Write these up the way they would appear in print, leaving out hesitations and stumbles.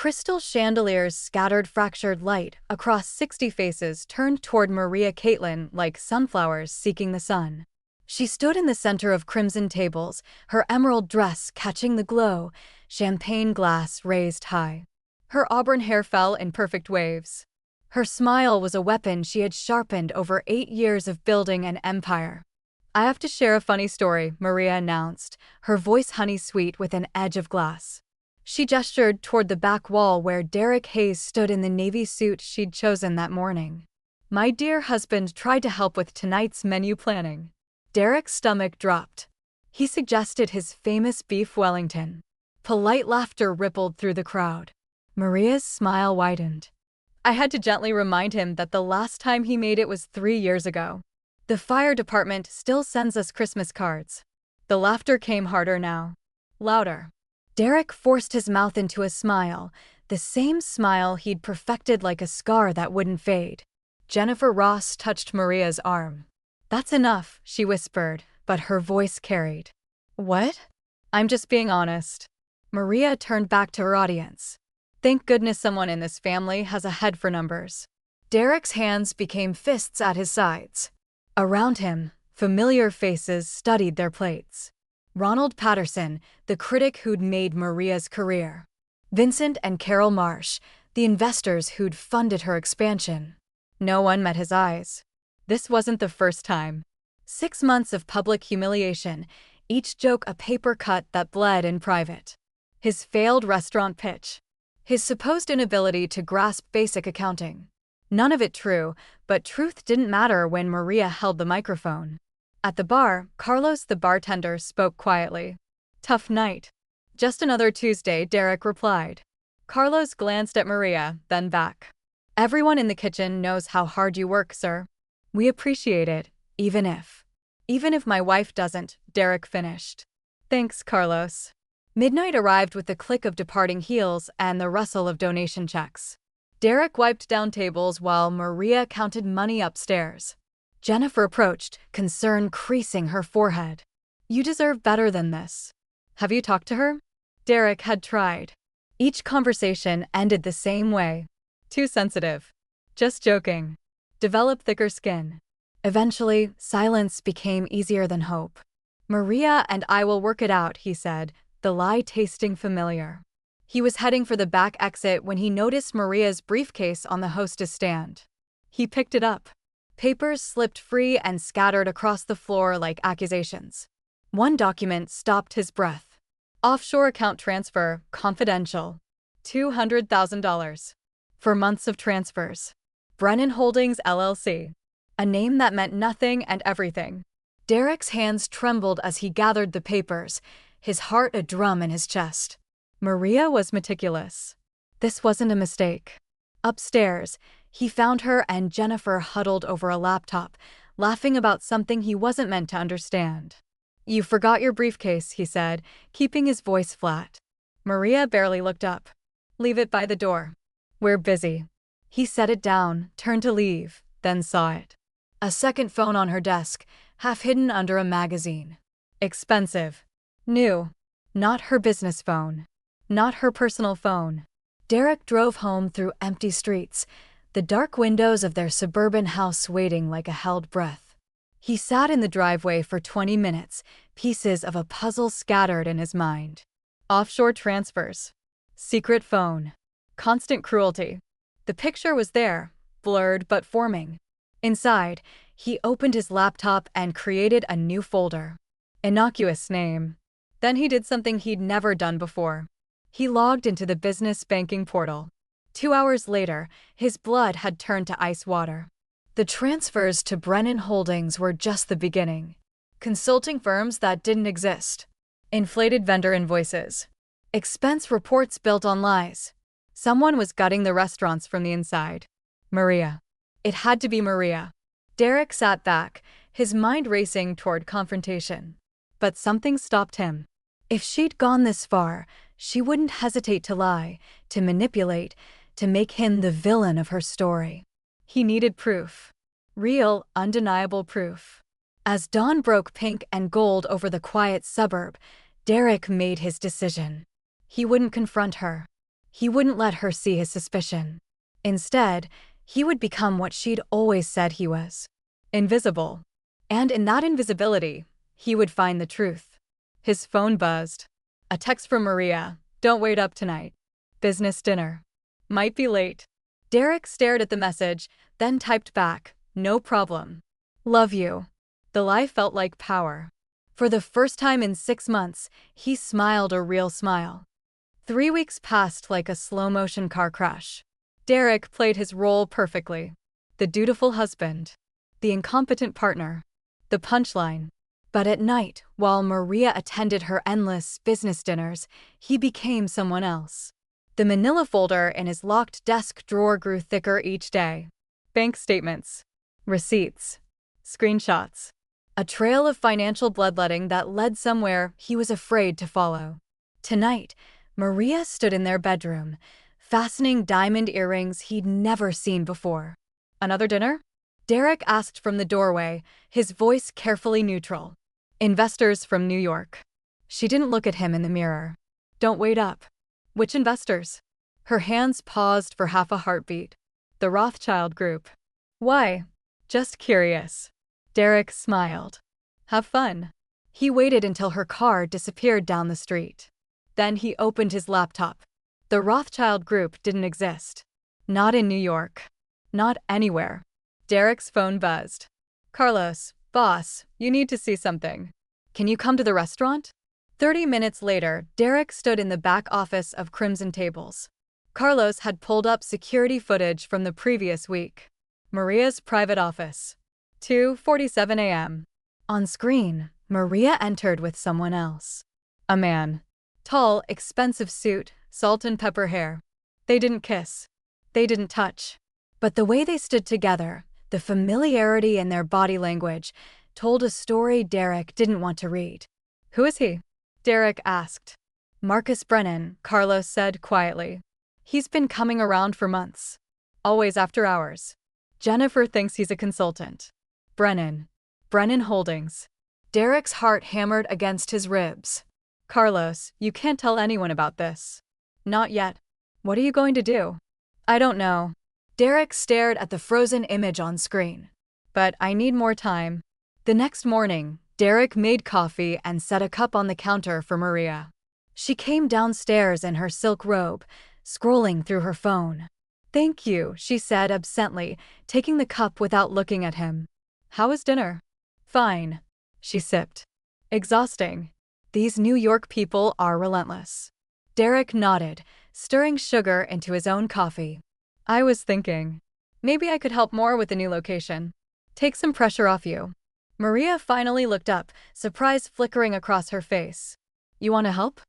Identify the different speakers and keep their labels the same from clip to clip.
Speaker 1: Crystal chandeliers scattered fractured light across 60 faces turned toward Maria Caitlin like sunflowers seeking the sun. She stood in the center of crimson tables, her emerald dress catching the glow, champagne glass raised high. Her auburn hair fell in perfect waves. Her smile was a weapon she had sharpened over 8 years of building an empire. "I have to share a funny story," Maria announced, her voice honey-sweet with an edge of glass. She gestured toward the back wall where Derek Hayes stood in the navy suit she'd chosen that morning. "My dear husband tried to help with tonight's menu planning." Derek's stomach dropped. He suggested his famous beef Wellington. Polite laughter rippled through the crowd. Maria's smile widened. "I had to gently remind him that the last time he made it was 3 years ago. The fire department still sends us Christmas cards." The laughter came harder now. Louder. Derek forced his mouth into a smile, the same smile he'd perfected like a scar that wouldn't fade. Jennifer Ross touched Maria's arm. "That's enough," she whispered, but her voice carried. "What?" "I'm just being honest." Maria turned back to her audience. "Thank goodness someone in this family has a head for numbers." Derek's hands became fists at his sides. Around him, familiar faces studied their plates. Ronald Patterson, the critic who'd made Maria's career. Vincent and Carol Marsh, the investors who'd funded her expansion. No one met his eyes. This wasn't the first time. 6 months of public humiliation, each joke a paper cut that bled in private. His failed restaurant pitch. His supposed inability to grasp basic accounting. None of it true, but truth didn't matter when Maria held the microphone. At the bar, Carlos the bartender spoke quietly. "Tough night." "Just another Tuesday," Derek replied. Carlos glanced at Maria, then back. "Everyone in the kitchen knows how hard you work, sir. We appreciate it, even if my wife doesn't," Derek finished. "Thanks, Carlos." Midnight arrived with the click of departing heels and the rustle of donation checks. Derek wiped down tables while Maria counted money upstairs. Jennifer approached, concern creasing her forehead. "You deserve better than this." "Have you talked to her?" Derek had tried. Each conversation ended the same way. "Too sensitive." "Just joking." "Develop thicker skin." Eventually, silence became easier than hope. "Maria and I will work it out," he said, the lie tasting familiar. He was heading for the back exit when he noticed Maria's briefcase on the hostess stand. He picked it up. Papers slipped free and scattered across the floor like accusations. One document stopped his breath. "Offshore account transfer, confidential. $200,000. For months of transfers. Brennan Holdings, LLC." A name that meant nothing and everything. Derek's hands trembled as he gathered the papers, his heart a drum in his chest. Maria was meticulous. This wasn't a mistake. Upstairs, he found her and Jennifer huddled over a laptop, laughing about something he wasn't meant to understand. "You forgot your briefcase," he said, keeping his voice flat. Maria barely looked up. "Leave it by the door." "We're busy." He set it down, turned to leave, then saw it. A second phone on her desk, half hidden under a magazine. Expensive. New. Not her business phone. Not her personal phone. Derek drove home through empty streets, the dark windows of their suburban house waiting like a held breath. He sat in the driveway for 20 minutes, pieces of a puzzle scattered in his mind. Offshore transfers. Secret phone. Constant cruelty. The picture was there, blurred but forming. Inside, he opened his laptop and created a new folder. Innocuous name. Then he did something he'd never done before. He logged into the business banking portal. 2 hours later, his blood had turned to ice water. The transfers to Brennan Holdings were just the beginning. Consulting firms that didn't exist. Inflated vendor invoices. Expense reports built on lies. Someone was gutting the restaurants from the inside. Maria. It had to be Maria. Derek sat back, his mind racing toward confrontation. But something stopped him. If she'd gone this far, she wouldn't hesitate to lie, to manipulate, to make him the villain of her story. He needed proof. Real, undeniable proof. As dawn broke pink and gold over the quiet suburb, Derek made his decision. He wouldn't confront her. He wouldn't let her see his suspicion. Instead, he would become what she'd always said he was: invisible. And in that invisibility, he would find the truth. His phone buzzed. A text from Maria: "Don't wait up tonight. Business dinner. Might be late." Derek stared at the message, then typed back, "No problem. Love you." The lie felt like power. For the first time in 6 months, he smiled a real smile. 3 weeks passed like a slow-motion car crash. Derek played his role perfectly. The dutiful husband. The incompetent partner. The punchline. But at night, while Maria attended her endless business dinners, he became someone else. The manila folder in his locked desk drawer grew thicker each day. Bank statements. Receipts. Screenshots. A trail of financial bloodletting that led somewhere he was afraid to follow. Tonight, Maria stood in their bedroom, fastening diamond earrings he'd never seen before. "Another dinner?" Derek asked from the doorway, his voice carefully neutral. "Investors from New York." She didn't look at him in the mirror. "Don't wait up." "Which investors?" Her hands paused for half a heartbeat. "The Rothschild Group." "Why?" "Just curious." Derek smiled. "Have fun." He waited until her car disappeared down the street. Then he opened his laptop. The Rothschild Group didn't exist. Not in New York. Not anywhere. Derek's phone buzzed. "Carlos, boss, you need to see something. Can you come to the restaurant?" 30 minutes later, Derek stood in the back office of Crimson Tables. Carlos had pulled up security footage from the previous week. Maria's private office. 2:47 a.m. On screen, Maria entered with someone else. A man. Tall, expensive suit, salt and pepper hair. They didn't kiss. They didn't touch. But the way they stood together, the familiarity in their body language, told a story Derek didn't want to read. "Who is he?" Derek asked. "Marcus Brennan," Carlos said quietly. "He's been coming around for months. Always after hours. Jennifer thinks he's a consultant." Brennan. Brennan Holdings. Derek's heart hammered against his ribs. "Carlos, you can't tell anyone about this." "Not yet." "What are you going to do?" "I don't know." Derek stared at the frozen image on screen. "But I need more time." The next morning, Derek made coffee and set a cup on the counter for Maria. She came downstairs in her silk robe, scrolling through her phone. "Thank you," she said absently, taking the cup without looking at him. "How was dinner?" "Fine." She sipped. "Exhausting. These New York people are relentless." Derek nodded, stirring sugar into his own coffee. "I was thinking, maybe I could help more with the new location. Take some pressure off you." Maria finally looked up, surprise flickering across her face. "You want to help?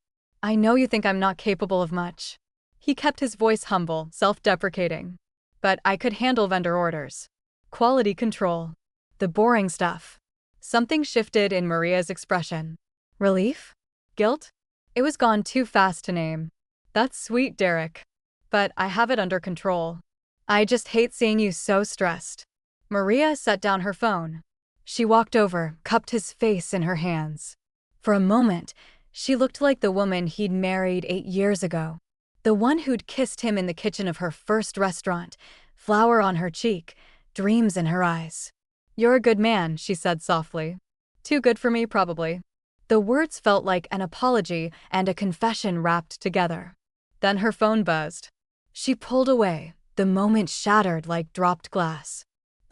Speaker 1: I know you think I'm not capable of much." He kept his voice humble, self-deprecating. "But I could handle vendor orders. Quality control. The boring stuff." Something shifted in Maria's expression. Relief? Guilt? It was gone too fast to name. "That's sweet, Derek. But I have it under control. I just hate seeing you so stressed." Maria set down her phone. She walked over, cupped his face in her hands. For a moment, she looked like the woman he'd married 8 years ago. The one who'd kissed him in the kitchen of her first restaurant, flower on her cheek, dreams in her eyes. "You're a good man," she said softly. "Too good for me, probably." The words felt like an apology and a confession wrapped together. Then her phone buzzed. She pulled away, the moment shattered like dropped glass.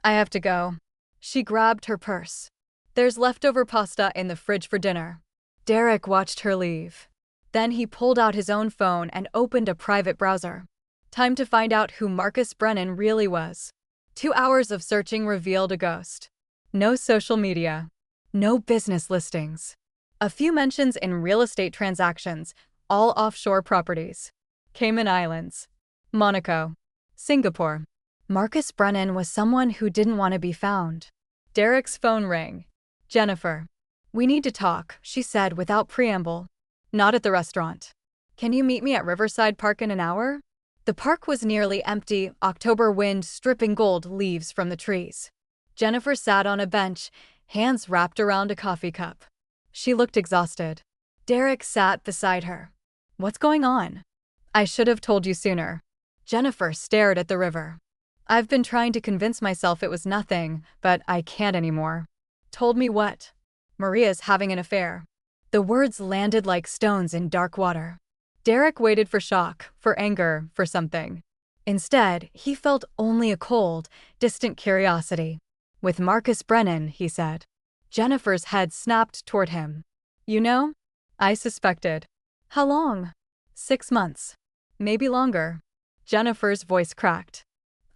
Speaker 1: "I have to go." She grabbed her purse. "There's leftover pasta in the fridge for dinner." Derek watched her leave. Then he pulled out his own phone and opened a private browser. Time to find out who Marcus Brennan really was. 2 hours of searching revealed a ghost. No social media. No business listings. A few mentions in real estate transactions, all offshore properties. Cayman Islands. Monaco. Singapore. Marcus Brennan was someone who didn't want to be found. Derek's phone rang. "Jennifer. We need to talk," she said without preamble. "Not at the restaurant. Can you meet me at Riverside Park in an hour?" The park was nearly empty, October wind stripping gold leaves from the trees. Jennifer sat on a bench, hands wrapped around a coffee cup. She looked exhausted. Derek sat beside her. "What's going on?" I should have told you sooner. Jennifer stared at the river. I've been trying to convince myself it was nothing, but I can't anymore. Told me what? Maria's having an affair. The words landed like stones in dark water. Derek waited for shock, for anger, for something. Instead, he felt only a cold, distant curiosity. With Marcus Brennan, he said. Jennifer's head snapped toward him. You know? I suspected. How long? 6 months. Maybe longer. Jennifer's voice cracked.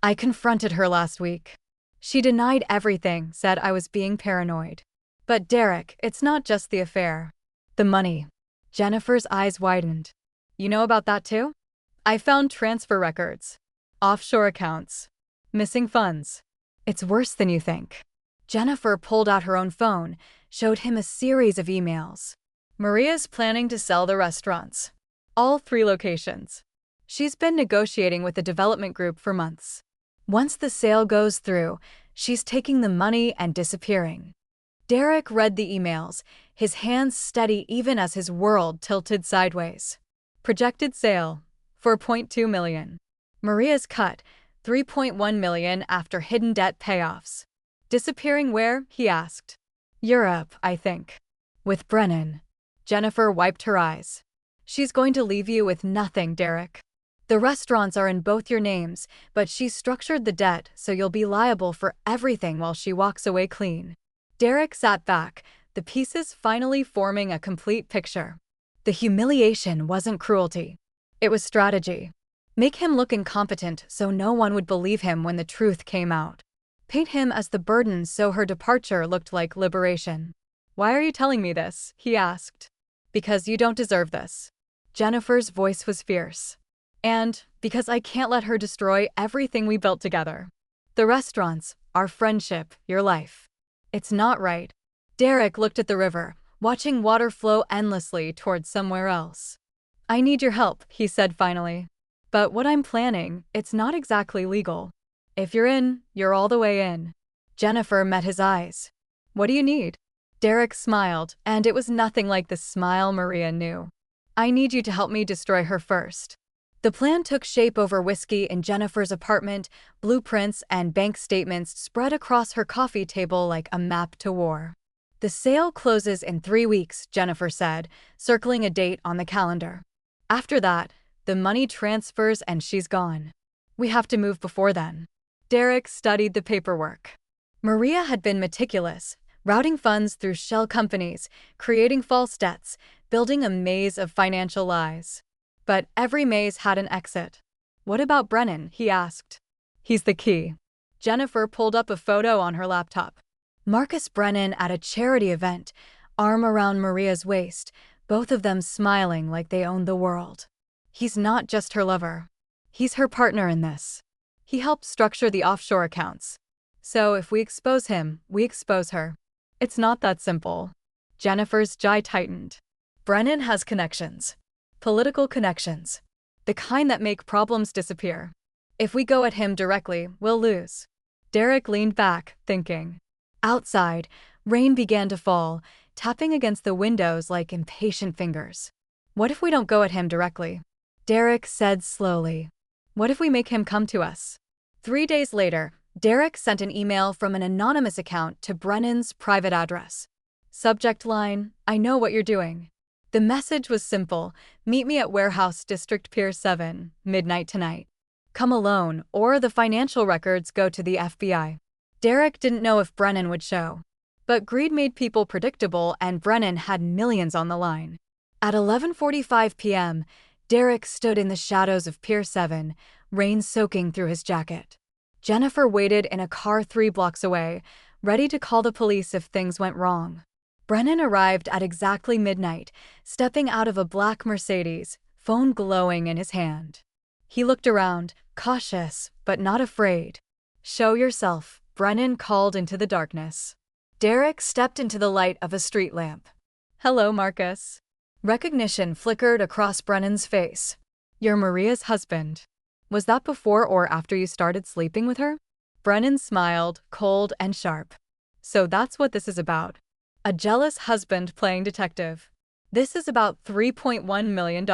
Speaker 1: I confronted her last week. She denied everything, said I was being paranoid. But Derek, it's not just the affair. The money. Jennifer's eyes widened. You know about that too? I found transfer records. Offshore accounts. Missing funds. It's worse than you think. Jennifer pulled out her own phone, showed him a series of emails. Maria's planning to sell the restaurants. All 3 locations. She's been negotiating with the development group for months. Once the sale goes through, she's taking the money and disappearing. Derek read the emails, his hands steady even as his world tilted sideways. Projected sale, $4.2 million. Maria's cut, $3.1 million after hidden debt payoffs. Disappearing where? He asked. Europe, I think. With Brennan. Jennifer wiped her eyes. She's going to leave you with nothing, Derek. The restaurants are in both your names, but she's structured the debt so you'll be liable for everything while she walks away clean. Derek sat back, the pieces finally forming a complete picture. The humiliation wasn't cruelty. It was strategy. Make him look incompetent so no one would believe him when the truth came out. Paint him as the burden so her departure looked like liberation. Why are you telling me this? He asked. Because you don't deserve this. Jennifer's voice was fierce. And because I can't let her destroy everything we built together. The restaurants, our friendship, your life. It's not right. Derek looked at the river, watching water flow endlessly towards somewhere else. I need your help, he said finally. But what I'm planning, it's not exactly legal. If you're in, you're all the way in. Jennifer met his eyes. What do you need? Derek smiled, and it was nothing like the smile Maria knew. I need you to help me destroy her first. The plan took shape over whiskey in Jennifer's apartment, blueprints and bank statements spread across her coffee table like a map to war. The sale closes in 3 weeks, Jennifer said, circling a date on the calendar. After that, the money transfers and she's gone. We have to move before then. Derek studied the paperwork. Maria had been meticulous, routing funds through shell companies, creating false debts, building a maze of financial lies. But every maze had an exit. What about Brennan? He asked. He's the key. Jennifer pulled up a photo on her laptop. Marcus Brennan at a charity event, arm around Maria's waist, both of them smiling like they owned the world. He's not just her lover. He's her partner in this. He helped structure the offshore accounts. So if we expose him, we expose her. It's not that simple. Jennifer's jaw tightened. Brennan has connections. Political connections. The kind that make problems disappear. If we go at him directly, we'll lose. Derek leaned back, thinking. Outside, rain began to fall, tapping against the windows like impatient fingers. What if we don't go at him directly? Derek said slowly. What if we make him come to us? 3 days later, Derek sent an email from an anonymous account to Brennan's private address. Subject line, I know what you're doing. The message was simple, meet me at Warehouse District Pier 7, midnight tonight. Come alone, or the financial records go to the FBI. Derek didn't know if Brennan would show. But greed made people predictable and Brennan had millions on the line. At 11:45 p.m., Derek stood in the shadows of Pier 7, rain soaking through his jacket. Jennifer waited in a car 3 blocks away, ready to call the police if things went wrong. Brennan arrived at exactly midnight, stepping out of a black Mercedes, phone glowing in his hand. He looked around, cautious, but not afraid. Show yourself, Brennan called into the darkness. Derek stepped into the light of a street lamp. Hello, Marcus. Recognition flickered across Brennan's face. You're Maria's husband. Was that before or after you started sleeping with her? Brennan smiled, cold and sharp. So that's what this is about. A jealous husband playing detective. This is about $3.1 million.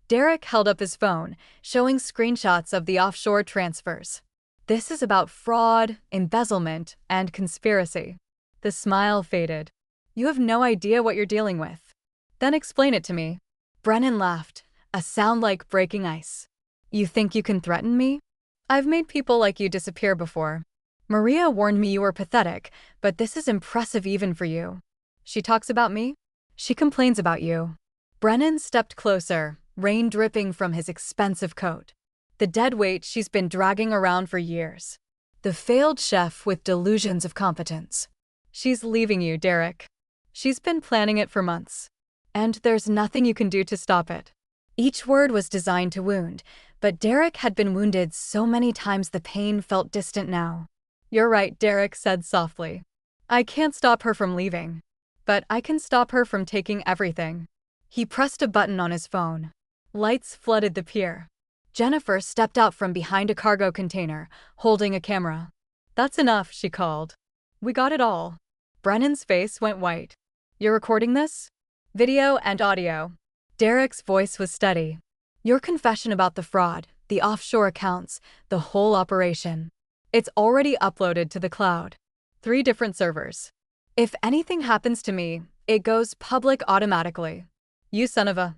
Speaker 1: Derek held up his phone, showing screenshots of the offshore transfers. This is about fraud, embezzlement, and conspiracy. The smile faded. You have no idea what you're dealing with. Then explain it to me. Brennan laughed, a sound like breaking ice. You think you can threaten me? I've made people like you disappear before. Maria warned me you were pathetic, but this is impressive even for you. She talks about me? She complains about you. Brennan stepped closer, rain dripping from his expensive coat. The dead weight she's been dragging around for years. The failed chef with delusions of competence. She's leaving you, Derek. She's been planning it for months. And there's nothing you can do to stop it. Each word was designed to wound, but Derek had been wounded so many times the pain felt distant now. You're right, Derek said softly. I can't stop her from leaving. But I can stop her from taking everything. He pressed a button on his phone. Lights flooded the pier. Jennifer stepped out from behind a cargo container, holding a camera. That's enough, she called. We got it all. Brennan's face went white. You're recording this? Video and audio. Derek's voice was steady. Your confession about the fraud, the offshore accounts, the whole operation. It's already uploaded to the cloud. 3 different servers. If anything happens to me, it goes public automatically. You son of a...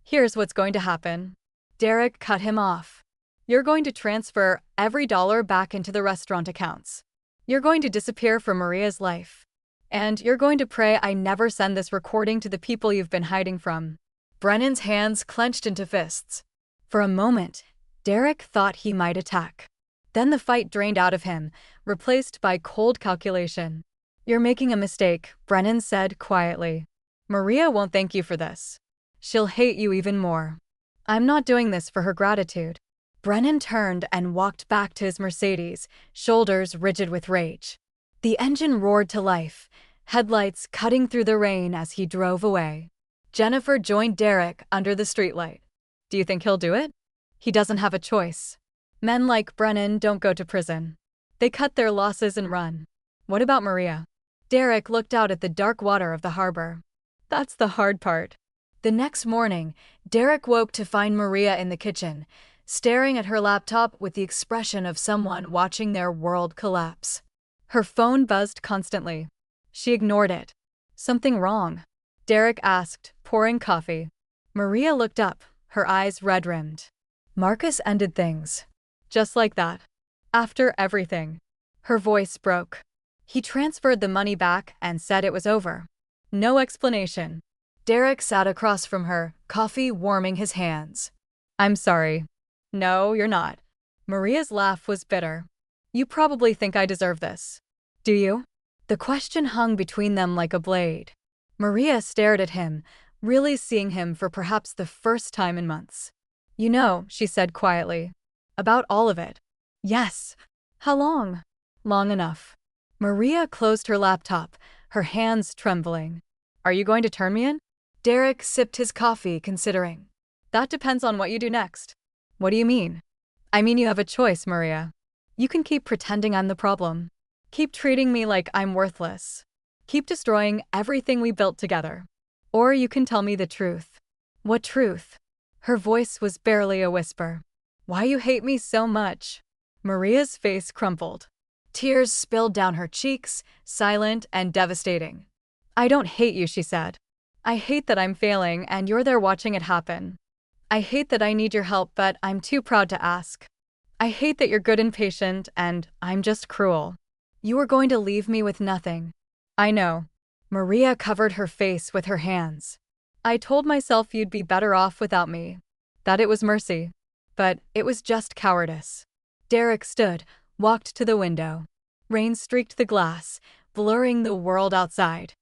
Speaker 1: Here's what's going to happen. Derek cut him off. You're going to transfer every dollar back into the restaurant accounts. You're going to disappear from Maria's life. And you're going to pray I never send this recording to the people you've been hiding from. Brennan's hands clenched into fists. For a moment, Derek thought he might attack. Then the fight drained out of him, replaced by cold calculation. You're making a mistake, Brennan said quietly. Maria won't thank you for this. She'll hate you even more. I'm not doing this for her gratitude. Brennan turned and walked back to his Mercedes, shoulders rigid with rage. The engine roared to life, headlights cutting through the rain as he drove away. Jennifer joined Derek under the streetlight. Do you think he'll do it? He doesn't have a choice. Men like Brennan don't go to prison. They cut their losses and run. What about Maria? Derek looked out at the dark water of the harbor. That's the hard part. The next morning, Derek woke to find Maria in the kitchen, staring at her laptop with the expression of someone watching their world collapse. Her phone buzzed constantly. She ignored it. Something wrong? Derek asked, pouring coffee. Maria looked up, her eyes red-rimmed. Marcus ended things. Just like that. After everything. Her voice broke. He transferred the money back and said it was over. No explanation. Derek sat across from her, coffee warming his hands. I'm sorry. No, you're not. Maria's laugh was bitter. You probably think I deserve this. Do you? The question hung between them like a blade. Maria stared at him, really seeing him for perhaps the first time in months. You know, she said quietly. About all of it. Yes. How long? Long enough. Maria closed her laptop, her hands trembling. Are you going to turn me in? Derek sipped his coffee, considering. That depends on what you do next. What do you mean? I mean you have a choice, Maria. You can keep pretending I'm the problem. Keep treating me like I'm worthless. Keep destroying everything we built together. Or you can tell me the truth. What truth? Her voice was barely a whisper. Why you hate me so much? Maria's face crumpled. Tears spilled down her cheeks, silent and devastating. I don't hate you, she said. I hate that I'm failing and you're there watching it happen. I hate that I need your help, but I'm too proud to ask. I hate that you're good and patient, and I'm just cruel. You are going to leave me with nothing. I know. Maria covered her face with her hands. I told myself you'd be better off without me. That it was mercy. But it was just cowardice. Derek stood, walked to the window. Rain streaked the glass, blurring the world outside.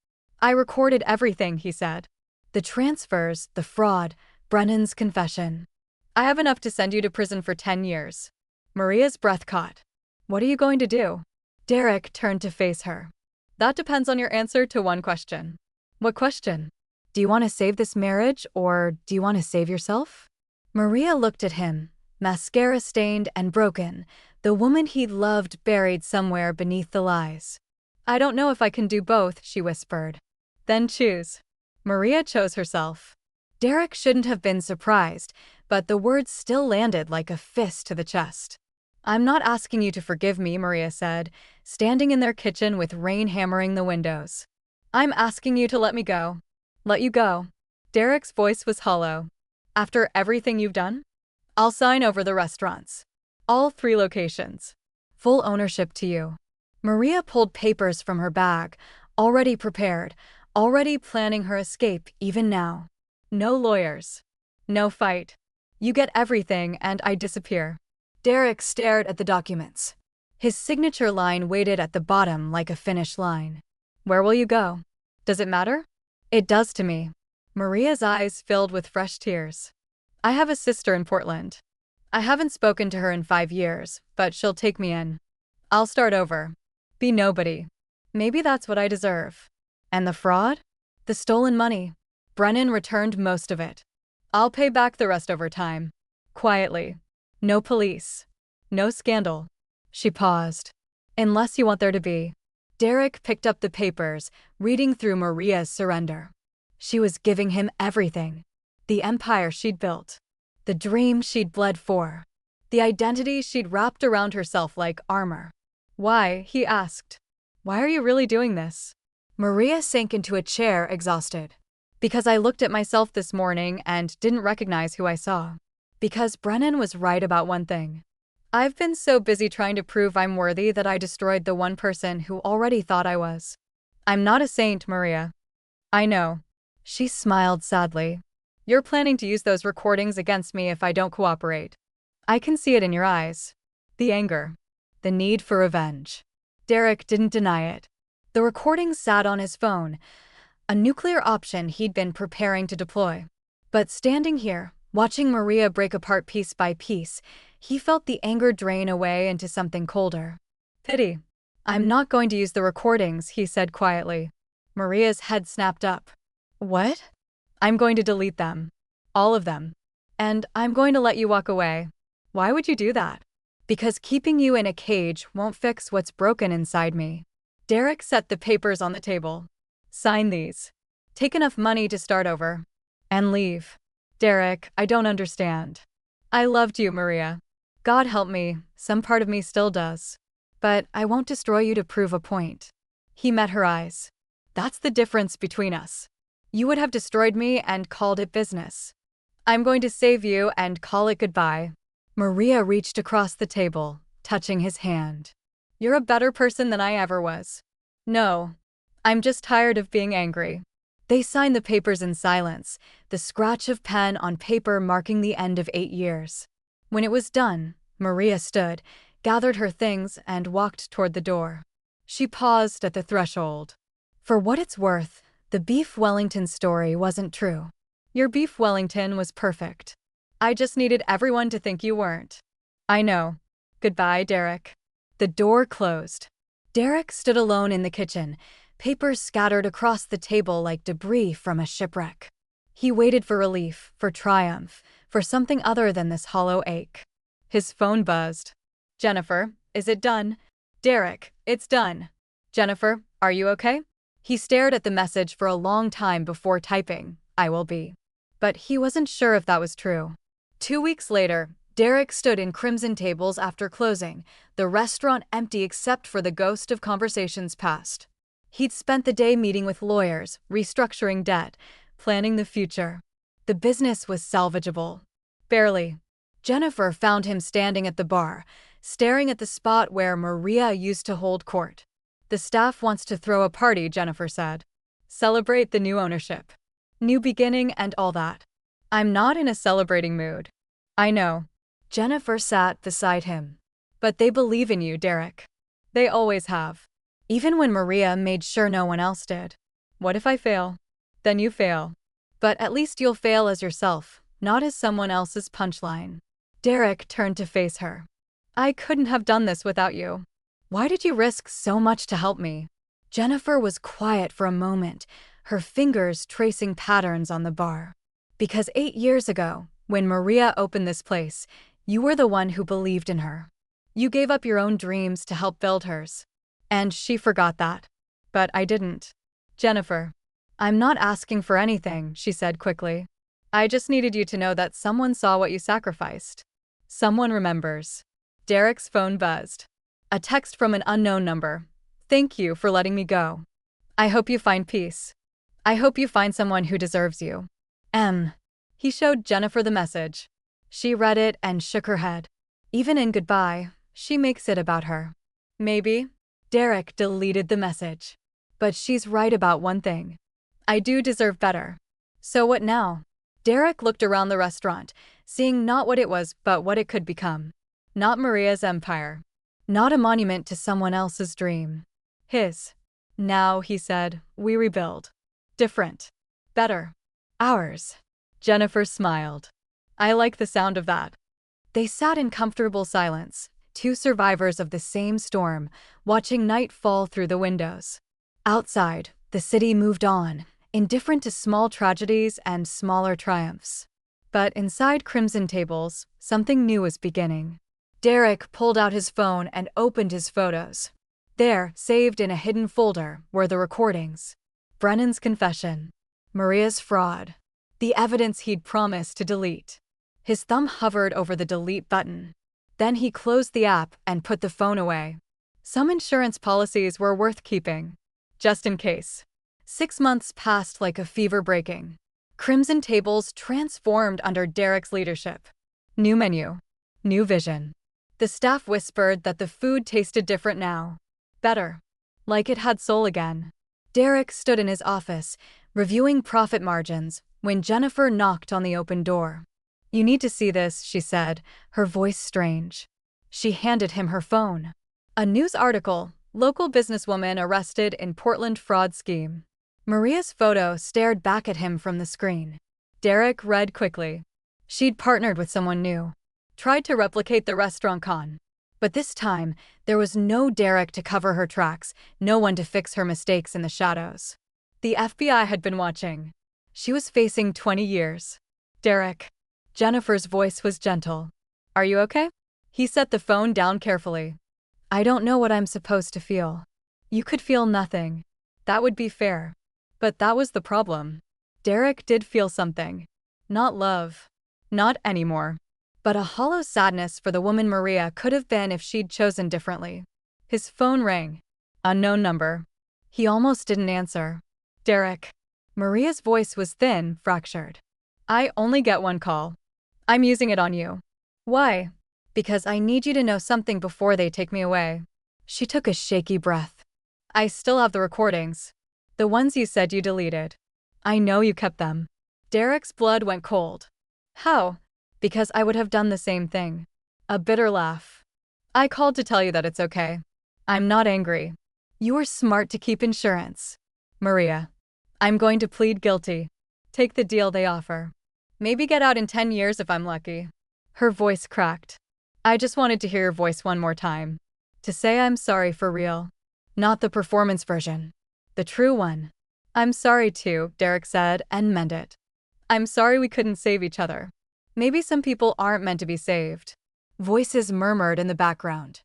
Speaker 1: I recorded everything, he said. The transfers, the fraud, Brennan's confession. I have enough to send you to prison for 10 years. Maria's breath caught. What are you going to do? Derek turned to face her. That depends on your answer to one question. What question? Do you want to save this marriage, or do you want to save yourself? Maria looked at him, mascara stained and broken, the woman he'd loved buried somewhere beneath the lies. I don't know if I can do both, she whispered. Then choose. Maria chose herself. Derek shouldn't have been surprised, but the words still landed like a fist to the chest. "I'm not asking you to forgive me," Maria said, standing in their kitchen with rain hammering the windows. "I'm asking you to let me go." "Let you go?" Derek's voice was hollow. "After everything you've done? I'll sign over the restaurants. All 3 locations. Full ownership to you." Maria pulled papers from her bag, already prepared, already planning her escape even now. "No lawyers. No fight. You get everything and I disappear." Derek stared at the documents. His signature line waited at the bottom like a finish line. "Where will you go? Does it matter?" "It does to me." Maria's eyes filled with fresh tears. "I have a sister in Portland. I haven't spoken to her in 5 years, but she'll take me in. I'll start over. Be nobody. Maybe that's what I deserve." "And the fraud?" "The stolen money. Brennan returned most of it. I'll pay back the rest over time. Quietly. No police. No scandal." She paused. "Unless you want there to be." Derek picked up the papers, reading through Maria's surrender. She was giving him everything. The empire she'd built. The dream she'd bled for. The identity she'd wrapped around herself like armor. "Why?" he asked. "Why are you really doing this?" Maria sank into a chair, exhausted. "Because I looked at myself this morning and didn't recognize who I saw. Because Brennan was right about one thing. I've been so busy trying to prove I'm worthy that I destroyed the one person who already thought I was. I'm not a saint, Maria. I know." She smiled sadly. "You're planning to use those recordings against me if I don't cooperate. I can see it in your eyes. The anger. The need for revenge." Derek didn't deny it. The recordings sat on his phone, a nuclear option he'd been preparing to deploy. But standing here, watching Maria break apart piece by piece, he felt the anger drain away into something colder. "Pity. I'm not going to use the recordings," he said quietly. Maria's head snapped up. "What?" "I'm going to delete them. All of them. And I'm going to let you walk away." "Why would you do that?" "Because keeping you in a cage won't fix what's broken inside me." Derek set the papers on the table. "Sign these. Take enough money to start over. And leave." "Derek, I don't understand. I loved you, Maria. God help me, some part of me still does. But I won't destroy you to prove a point." He met her eyes. "That's the difference between us. You would have destroyed me and called it business. I'm going to save you and call it goodbye." Maria reached across the table, touching his hand. "You're a better person than I ever was." "No. I'm just tired of being angry." They signed the papers in silence, the scratch of pen on paper marking the end of 8 years. When it was done, Maria stood, gathered her things, and walked toward the door. She paused at the threshold. "For what it's worth, the Beef Wellington story wasn't true. Your Beef Wellington was perfect. I just needed everyone to think you weren't." "I know. Goodbye, Derek." The door closed. Derek stood alone in the kitchen, papers scattered across the table like debris from a shipwreck. He waited for relief, for triumph, for something other than this hollow ache. His phone buzzed. "Jennifer, is it done?" "Derek, it's done." "Jennifer, are you okay?" He stared at the message for a long time before typing, "I will be." But he wasn't sure if that was true. 2 weeks later, Derek stood in Crimson Tables after closing, the restaurant empty except for the ghost of conversations past. He'd spent the day meeting with lawyers, restructuring debt, planning the future. The business was salvageable. Barely. Jennifer found him standing at the bar, staring at the spot where Maria used to hold court. "The staff wants to throw a party," Jennifer said. "Celebrate the new ownership. New beginning and all that." "I'm not in a celebrating mood." "I know." Jennifer sat beside him. "But they believe in you, Derek. They always have. Even when Maria made sure no one else did." "What if I fail?" "Then you fail. But at least you'll fail as yourself, not as someone else's punchline." Derek turned to face her. "I couldn't have done this without you. Why did you risk so much to help me?" Jennifer was quiet for a moment, her fingers tracing patterns on the bar. "Because 8 years ago, when Maria opened this place, you were the one who believed in her. You gave up your own dreams to help build hers. And she forgot that. But I didn't." "Jennifer, I'm not asking for anything," she said quickly. I just needed you to know that someone saw what you sacrificed. Someone remembers. Derek's phone buzzed. A text from an unknown number. Thank you for letting me go. I hope you find peace. I hope you find someone who deserves you. M. He showed Jennifer the message. She read it and shook her head. Even in goodbye, she makes it about her. Maybe. Derek deleted the message. But she's right about one thing. I do deserve better. So what now? Derek looked around the restaurant, seeing not what it was but what it could become. Not Maria's empire. Not a monument to someone else's dream. His. Now, he said, we rebuild. Different. Better. Ours. Jennifer smiled. I like the sound of that. They sat in comfortable silence, two survivors of the same storm, watching night fall through the windows. Outside, the city moved on, indifferent to small tragedies and smaller triumphs. But inside Crimson Tables, something new was beginning. Derek pulled out his phone and opened his photos. There, saved in a hidden folder, were the recordings. Brennan's confession. Maria's fraud. The evidence he'd promised to delete. His thumb hovered over the delete button. Then he closed the app and put the phone away. Some insurance policies were worth keeping. Just in case. 6 months passed like a fever breaking. Crimson Tables transformed under Derek's leadership. New menu. New vision. The staff whispered that the food tasted different now. Better. Like it had soul again. Derek stood in his office, reviewing profit margins, when Jennifer knocked on the open door. You need to see this, she said, her voice strange. She handed him her phone. A news article, local businesswoman arrested in Portland fraud scheme. Maria's photo stared back at him from the screen. Derek read quickly. She'd partnered with someone new. Tried to replicate the restaurant con. But this time, there was no Derek to cover her tracks, no one to fix her mistakes in the shadows. The FBI had been watching. She was facing 20 years. Derek. Jennifer's voice was gentle. Are you okay? He set the phone down carefully. I don't know what I'm supposed to feel. You could feel nothing. That would be fair. But that was the problem. Derek did feel something. Not love. Not anymore. But a hollow sadness for the woman Maria could have been if she'd chosen differently. His phone rang. Unknown number. He almost didn't answer. Derek. Maria's voice was thin, fractured. I only get one call. I'm using it on you. Why? Because I need you to know something before they take me away. She took a shaky breath. I still have the recordings. The ones you said you deleted. I know you kept them. Derek's blood went cold. How? Because I would have done the same thing. A bitter laugh. I called to tell you that it's okay. I'm not angry. You were smart to keep insurance. Maria. I'm going to plead guilty. Take the deal they offer. Maybe get out in 10 years if I'm lucky. Her voice cracked. I just wanted to hear your voice one more time. To say I'm sorry for real. Not the performance version. The true one. I'm sorry too, Derek said, and meant it. I'm sorry we couldn't save each other. Maybe some people aren't meant to be saved. Voices murmured in the background.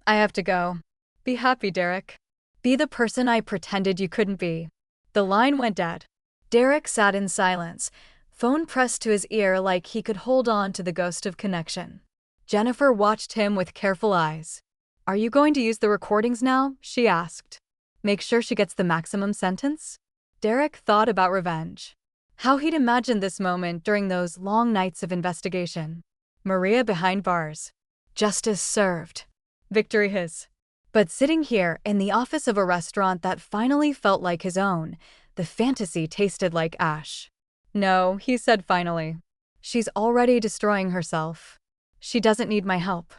Speaker 1: I have to go. Be happy, Derek. Be the person I pretended you couldn't be. The line went dead. Derek sat in silence, phone pressed to his ear like he could hold on to the ghost of connection. Jennifer watched him with careful eyes. Are you going to use the recordings now? She asked. Make sure she gets the maximum sentence? Derek thought about revenge. How he'd imagined this moment during those long nights of investigation. Maria behind bars. Justice served. Victory his. But sitting here in the office of a restaurant that finally felt like his own, the fantasy tasted like ash. No, he said finally. She's already destroying herself. She doesn't need my help.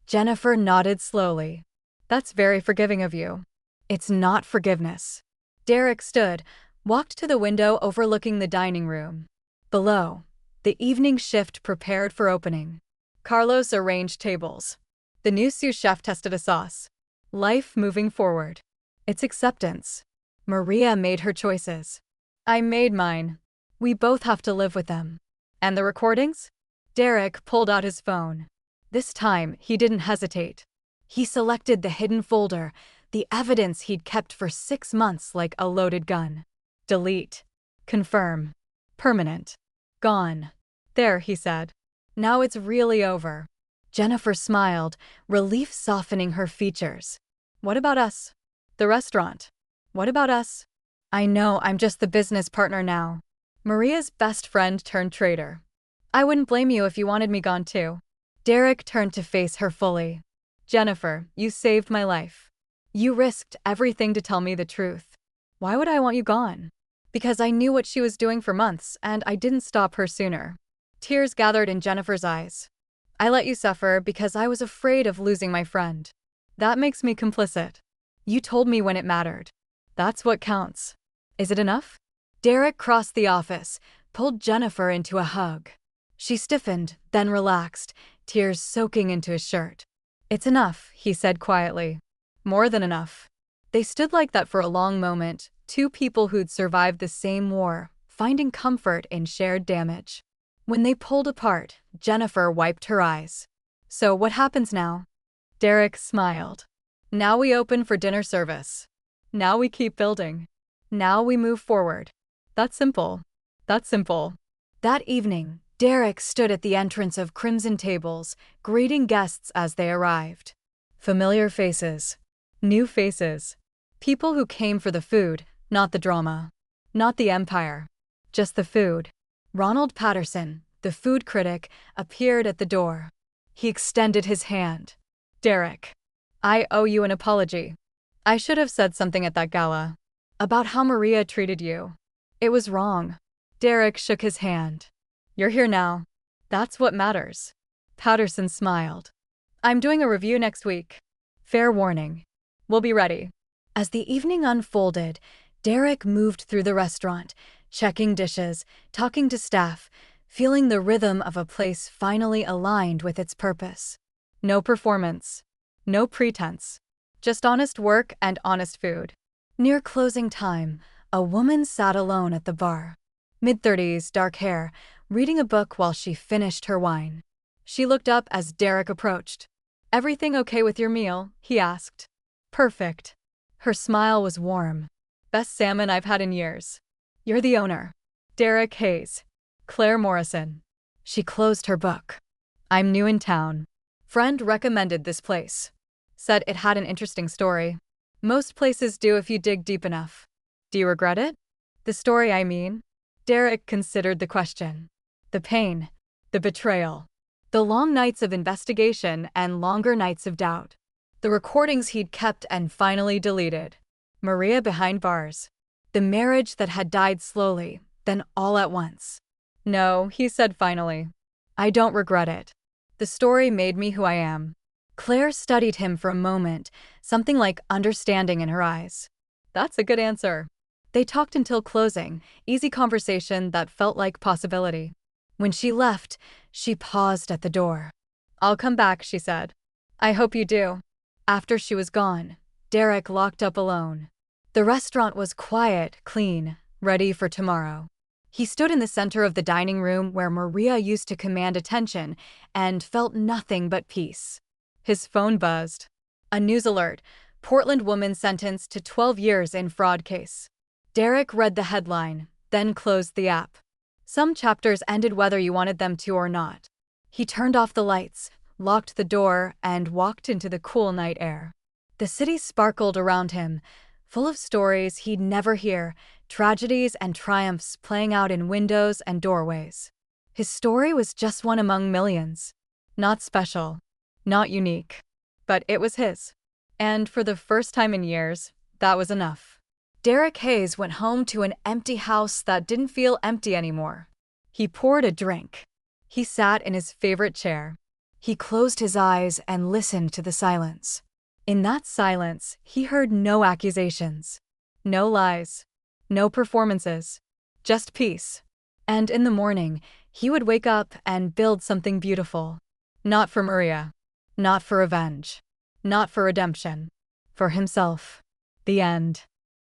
Speaker 1: Jennifer nodded slowly. That's very forgiving of you. It's not forgiveness. Derek stood, walked to the window overlooking the dining room. Below, the evening shift prepared for opening. Carlos arranged tables. The new sous chef tested a sauce. Life moving forward. It's acceptance. Maria made her choices. I made mine. We both have to live with them. And the recordings? Derek pulled out his phone. This time, he didn't hesitate. He selected the hidden folder, the evidence he'd kept for 6 months like a loaded gun. Delete. Confirm. Permanent. Gone. There, he said. Now it's really over. Jennifer smiled, relief softening her features. What about us? The restaurant. What about us? I know, I'm just the business partner now. Maria's best friend turned traitor. I wouldn't blame you if you wanted me gone too. Derek turned to face her fully. Jennifer, you saved my life. You risked everything to tell me the truth. Why would I want you gone? Because I knew what she was doing for months, and I didn't stop her sooner. Tears gathered in Jennifer's eyes. I let you suffer because I was afraid of losing my friend. That makes me complicit. You told me when it mattered. That's what counts. Is it enough? Derek crossed the office, pulled Jennifer into a hug. She stiffened, then relaxed, tears soaking into his shirt. It's enough, he said quietly. More than enough. They stood like that for a long moment, two people who'd survived the same war, finding comfort in shared damage. When they pulled apart, Jennifer wiped her eyes. So what happens now? Derek smiled. Now we open for dinner service. Now we keep building. Now we move forward. That's simple. That's simple. That evening, Derek stood at the entrance of Crimson Tables, greeting guests as they arrived. Familiar faces. New faces. People who came for the food, not the drama. Not the empire. Just the food. Ronald Patterson, the food critic, appeared at the door. He extended his hand. Derek, I owe you an apology. I should have said something at that gala. About how Maria treated you. It was wrong. Derek shook his hand. You're here now. That's what matters. Patterson smiled. I'm doing a review next week. Fair warning. We'll be ready. As the evening unfolded, Derek moved through the restaurant, checking dishes, talking to staff, feeling the rhythm of a place finally aligned with its purpose. No performance. No pretense. Just honest work and honest food. Near closing time, a woman sat alone at the bar. Mid-30s, dark hair, reading a book while she finished her wine. She looked up as Derek approached. Everything okay with your meal? He asked. Perfect. Her smile was warm. Best salmon I've had in years. You're the owner. Derek Hayes. Claire Morrison. She closed her book. I'm new in town. Friend recommended this place. Said it had an interesting story. Most places do if you dig deep enough. Do you regret it? The story, I mean. Derek considered the question. The pain. The betrayal. The long nights of investigation and longer nights of doubt. The recordings he'd kept and finally deleted. Maria behind bars. The marriage that had died slowly, then all at once. No, he said finally. I don't regret it. The story made me who I am. Claire studied him for a moment, something like understanding in her eyes. That's a good answer. They talked until closing, easy conversation that felt like possibility. When she left, she paused at the door. I'll come back, she said. I hope you do. After she was gone, Derek locked up alone. The restaurant was quiet, clean, ready for tomorrow. He stood in the center of the dining room where Maria used to command attention and felt nothing but peace. His phone buzzed. A news alert. Portland woman sentenced to 12 years in fraud case. Derek read the headline, then closed the app. Some chapters ended whether you wanted them to or not. He turned off the lights, locked the door, and walked into the cool night air. The city sparkled around him, full of stories he'd never hear, tragedies and triumphs playing out in windows and doorways. His story was just one among millions. Not special. Not unique. But it was his. And for the first time in years, that was enough. Derek Hayes went home to an empty house that didn't feel empty anymore. He poured a drink. He sat in his favorite chair. He closed his eyes and listened to the silence. In that silence, he heard no accusations. No lies. No performances. Just peace. And in the morning, he would wake up and build something beautiful. Not for Maria. Not for revenge. Not for redemption. For himself. The end.